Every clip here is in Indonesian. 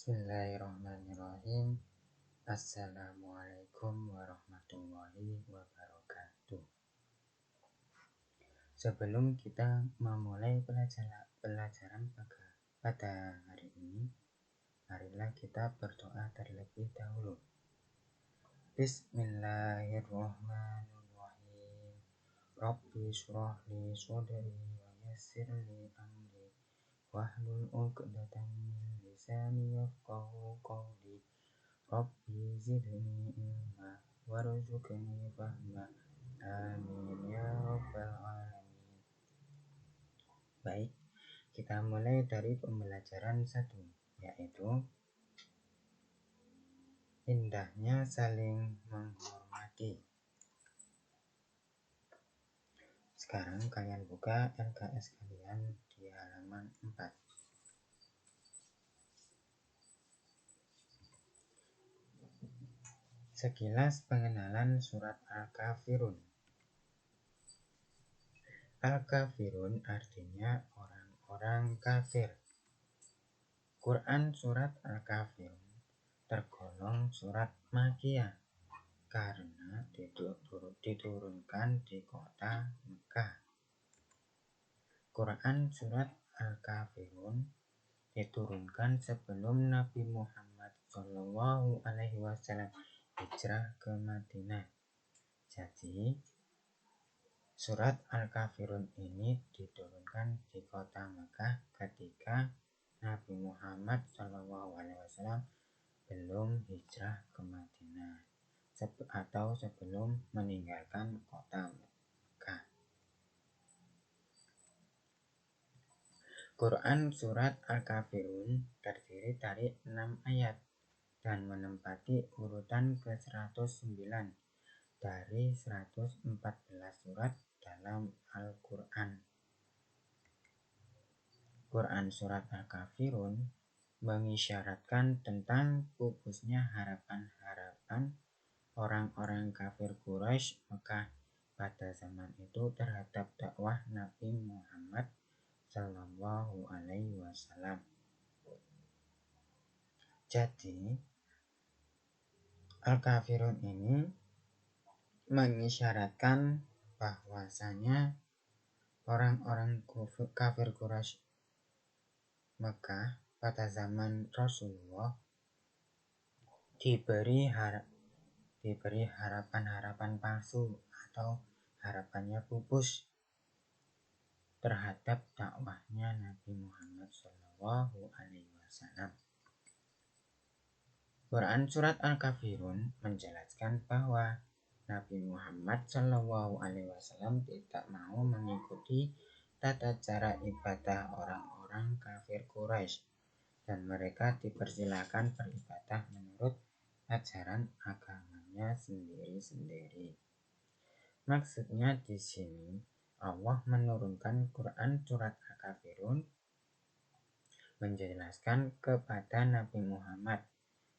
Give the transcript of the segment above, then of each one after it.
Bismillahirrahmanirrahim. Assalamualaikum warahmatullahi wabarakatuh. Sebelum kita memulai pelajaran pada hari ini, marilah kita berdoa terlebih dahulu. Bismillahirrahmanirrahim. Rabbi shrah li sadri wa yassir li amri wahlul 'uqdatam min lisani yafqahu qawli. Rabbi zidni ilma warzuqni fahma. Amin ya rabbal alamin. Baik, kita mulai dari pembelajaran 1, yaitu indahnya saling menghormati. Sekarang kalian buka LKS kalian di halaman 4. Sekilas pengenalan surat Al-Kafirun. Al-Kafirun artinya orang-orang kafir. Quran surat Al-Kafirun tergolong surat Makkiyah karena diturunkan di kota Mekah. Quran surat Al-Kafirun diturunkan sebelum Nabi Muhammad SAW hijrah ke Madinah. Jadi, surat Al-Kafirun ini diturunkan di kota Mekah ketika Nabi Muhammad SAW belum hijrah ke Madinah atau sebelum meninggalkan kota Mekah. Quran surat Al-Kafirun terdiri dari 6 ayat dan menempati urutan ke-109 dari 114 surat dalam Al-Quran. Quran surat Al-Kafirun mengisyaratkan tentang pupusnya harapan-harapan orang-orang kafir Quraisy Mekah pada zaman itu terhadap dakwah Nabi Muhammad SAW. Jadi, Al-Kafirun ini mengisyaratkan bahwasanya orang-orang kafir Quraisy Mekah pada zaman Rasulullah diberi harapan-harapan palsu atau harapannya pupus terhadap dakwahnya Nabi Muhammad SAW. Quran surat Al-Kafirun menjelaskan bahwa Nabi Muhammad SAW tidak mau mengikuti tata cara ibadah orang-orang kafir Quraisy dan mereka dipersilakan beribadah menurut ajaran agamanya sendiri-sendiri. Maksudnya di sini Allah menurunkan Quran surat Al-Kafirun menjelaskan kepada Nabi Muhammad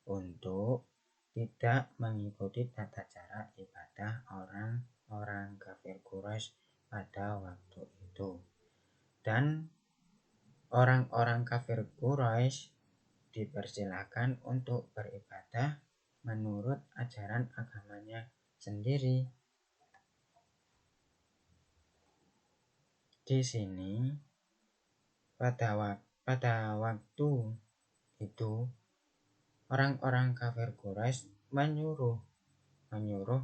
untuk tidak mengikuti tata cara ibadah orang-orang kafir Quraisy pada waktu itu. Dan orang-orang kafir Quraisy dipersilakan untuk beribadah menurut ajaran agamanya sendiri. Di sini pada waktu itu orang-orang kafir Quraisy menyuruh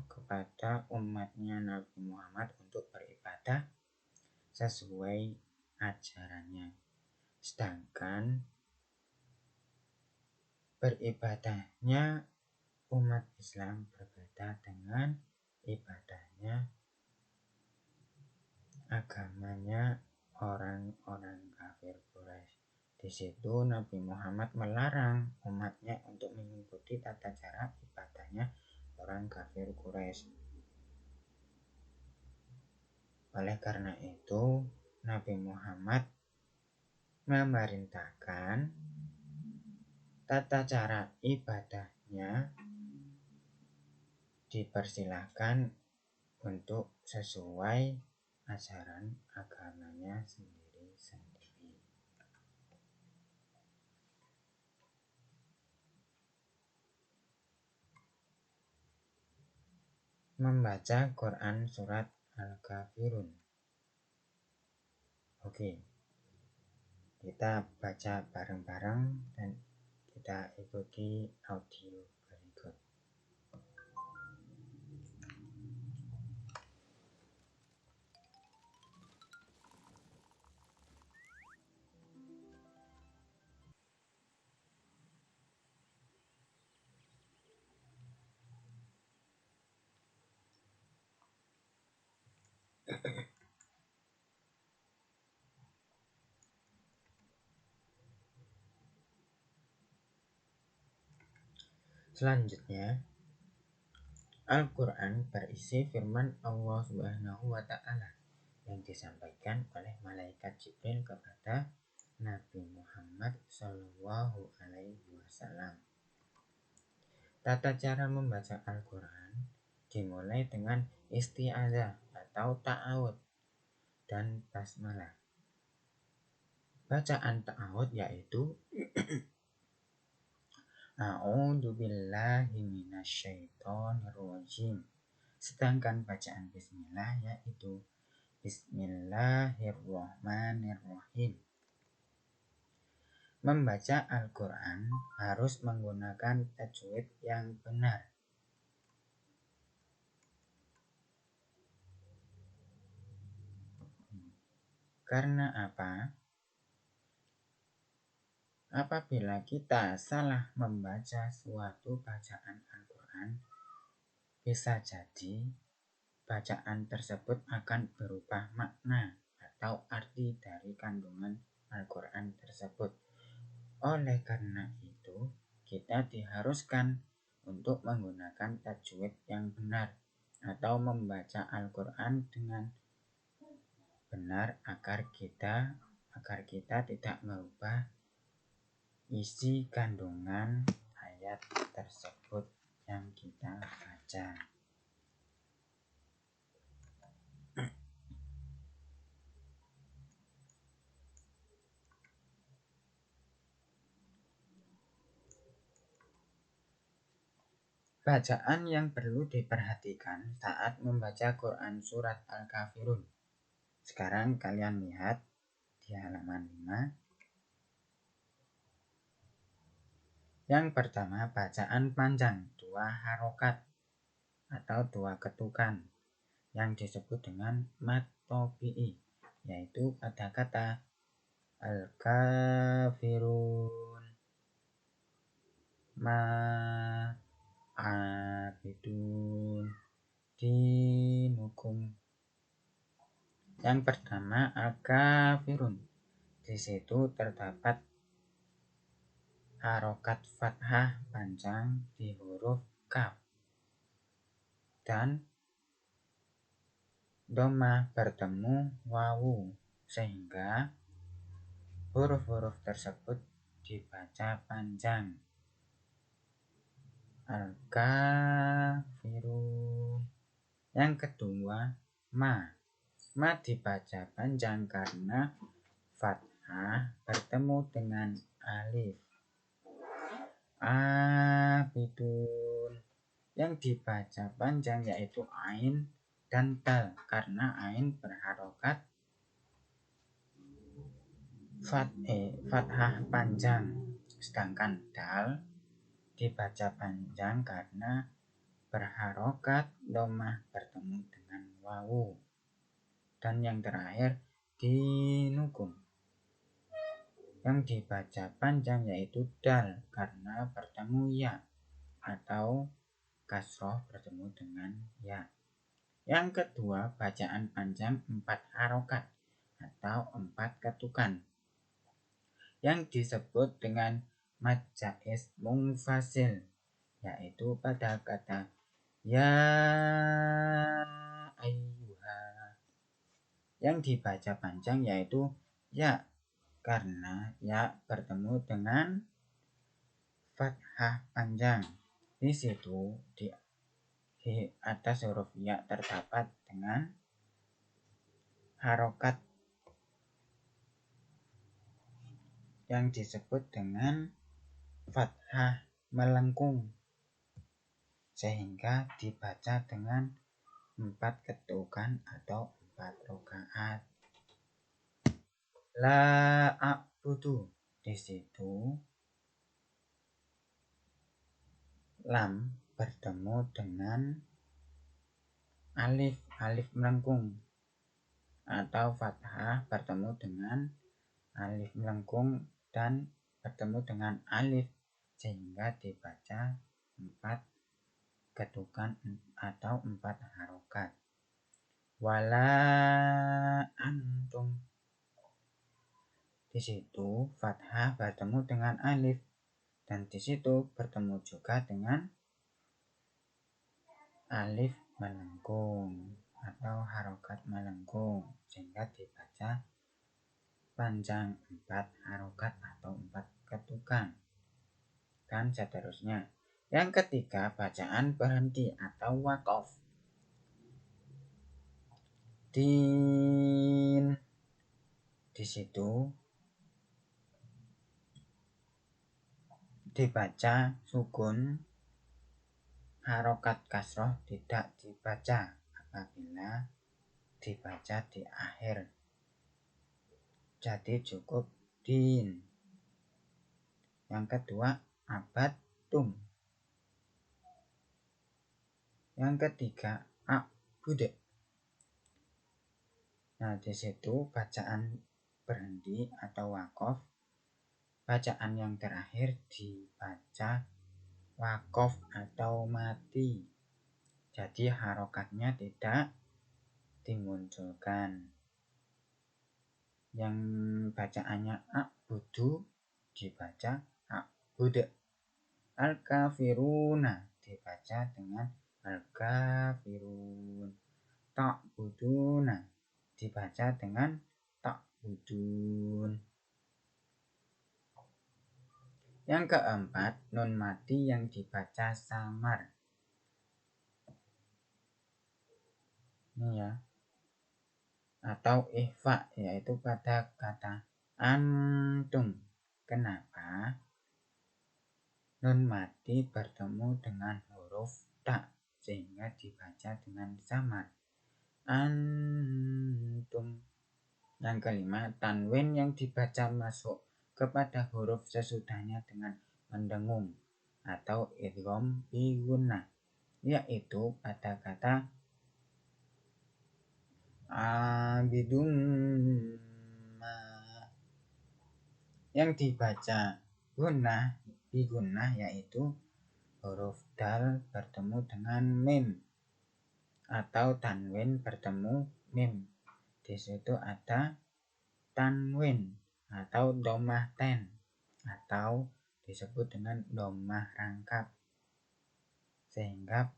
kepada umatnya Nabi Muhammad untuk beribadah sesuai ajarannya. Sedangkan beribadahnya umat Islam berbeda dengan ibadahnya agamanya orang-orang kafir Quraisy. Di situ Nabi Muhammad melarang umatnya untuk mengikuti tata cara ibadahnya orang kafir Quraisy. Oleh karena itu, Nabi Muhammad memerintahkan tata cara ibadahnya dipersilahkan untuk sesuai ajaran agamanya sendiri-sendiri. Membaca Quran surat Al-Kafirun. Oke, kita baca bareng-bareng dan kita ikuti audio berikut. Selanjutnya, Al-Quran berisi firman Allah Subhanahu wa Ta'ala yang disampaikan oleh malaikat Jibril kepada Nabi Muhammad Shallallahu Alaihi Wasallam. Tata cara membaca Al-Quran dimulai dengan isti'adzah atau ta'awud dan basmalah. Bacaan ta'awud yaitu A'udzubillahi minasyaitonirrajim. Sedangkan bacaan bismillah yaitu Bismillahirrahmanirrahim. Membaca Al-Quran harus menggunakan tajwid yang benar. Karena apa? Apabila kita salah membaca suatu bacaan Al-Quran, bisa jadi bacaan tersebut akan berubah makna atau arti dari kandungan Al-Quran tersebut. Oleh karena itu, kita diharuskan untuk menggunakan tajwid yang benar atau membaca Al-Quran dengan benar agar kita tidak merubah isi kandungan ayat tersebut yang kita baca. Bacaan yang perlu diperhatikan saat membaca Quran surat Al-Kafirun. Sekarang kalian lihat di halaman 5. Yang pertama, bacaan panjang 2 harokat atau 2 ketukan yang disebut dengan mad tabi'i, yaitu kata-kata Al-Kafirun, Ma'abidun, Dinukum. Yang pertama, Al-Kafirun. Di situ terdapat harokat fathah panjang di huruf kaf dan dhammah bertemu wawu, sehingga huruf-huruf tersebut dibaca panjang. Al-Kafirun. Yang kedua, ma dibaca panjang karena fathah bertemu dengan alif. Abidun. Yang dibaca panjang yaitu ain dan dal karena ain berharokat fathah panjang, sedangkan dal dibaca panjang karena berharokat dhammah bertemu dengan wawu. Dan yang terakhir, dinukum. Yang dibaca panjang yaitu dal karena bertemu ya atau kasroh bertemu dengan ya. Yang kedua, bacaan panjang 4 harokat atau 4 ketukan yang disebut dengan mad jaiz munfasil, yaitu pada kata ya ayyuha. Yang dibaca panjang yaitu ya karena ya bertemu dengan fathah panjang. Di situ di atas huruf ya terdapat dengan harokat yang disebut dengan fathah melengkung, sehingga dibaca dengan 4 ketukan atau 4 rakaat. La a'budu, di situ lam bertemu dengan alif, alif melengkung, atau fathah bertemu dengan alif melengkung dan bertemu dengan alif, sehingga dibaca 4 ketukan atau 4 harokat. Wala antum, di situ fathah bertemu dengan alif dan di situ bertemu juga dengan alif melengkung atau harokat melengkung, sehingga dibaca panjang 4 harokat atau 4 ketukan. Dan seterusnya. Yang ketiga, bacaan berhenti atau waqaf. Di situ dibaca sukun, harokat kasroh tidak dibaca apabila dibaca di akhir. Jadi cukup din. Yang kedua, abatum. Yang ketiga, abud. Nah, di situ bacaan berhenti atau waqaf. Bacaan yang terakhir dibaca waqaf atau mati. Jadi harokatnya tidak dimunculkan. Yang bacaannya a'budu dibaca a'bud. Al-kafiruna dibaca dengan al-kafirun. Ta'buduna dibaca dengan ta'budun. Yang keempat, nun mati yang dibaca samar. Ini ya. Atau ihfa, yaitu pada kata antum. Kenapa? Nun mati bertemu dengan huruf ta, sehingga dibaca dengan samar. Antum. Yang kelima, tanwin yang dibaca masuk kepada huruf sesudahnya dengan mendengung atau idgham bi gunnah, yaitu pada kata abidun ma. Yang dibaca gunnah bi gunnah yaitu huruf dal bertemu dengan mim atau tanwin bertemu mim. Di situ ada tanwin atau domah ten atau disebut dengan domah rangkap, sehingga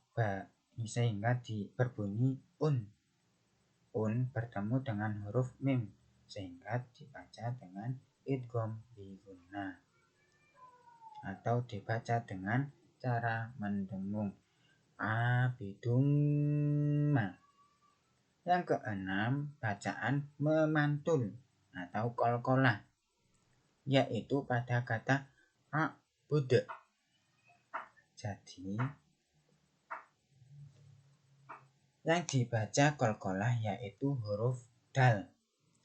berbunyi un bertemu dengan huruf mim, sehingga dibaca dengan idgham bi gunnah atau dibaca dengan cara mendengung abidum ma. Yang keenam, bacaan memantul atau qalqalah, yaitu pada kata a'bud. Jadi yang dibaca qalqalah yaitu huruf dal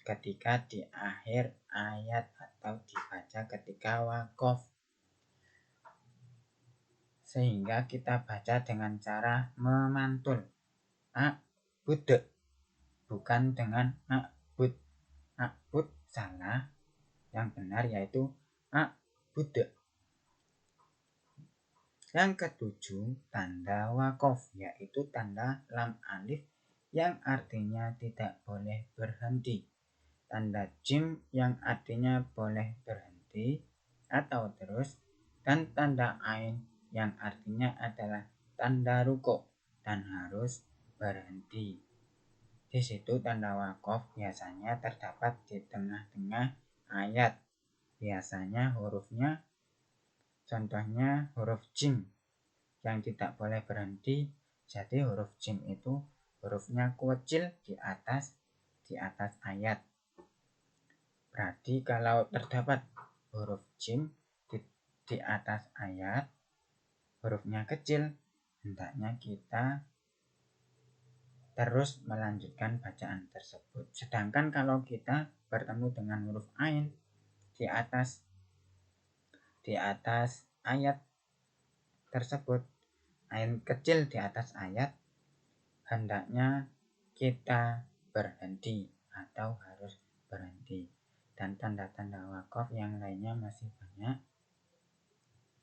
ketika di akhir ayat atau dibaca ketika waqaf, sehingga kita baca dengan cara memantul a'bud, bukan dengan a'bud. A'bud salah, yang benar yaitu a'bud. Yang ketujuh, tanda waqaf, yaitu tanda lam alif yang artinya tidak boleh berhenti, tanda jim yang artinya boleh berhenti atau terus, dan tanda ain yang artinya adalah tanda rukuk dan harus berhenti. Di situ tanda waqaf biasanya terdapat di tengah-tengah ayat. Biasanya hurufnya, contohnya huruf jim yang tidak boleh berhenti. Jadi huruf jim itu hurufnya kecil di atas ayat. Berarti kalau terdapat huruf jim di atas ayat, hurufnya kecil, hendaknya kita terus melanjutkan bacaan tersebut. Sedangkan kalau kita bertemu dengan huruf ain di atas ayat tersebut, ain kecil di atas ayat, hendaknya kita berhenti atau harus berhenti. Dan tanda-tanda wakaf yang lainnya masih banyak,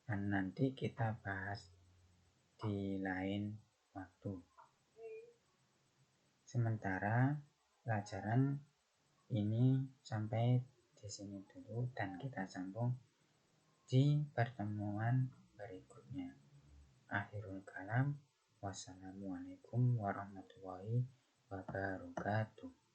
dan nanti kita bahas di lain waktu. Sementara pelajaran ini sampai di sini dulu, dan kita sambung di pertemuan berikutnya. Akhirul kalam. Wassalamualaikum warahmatullahi wabarakatuh.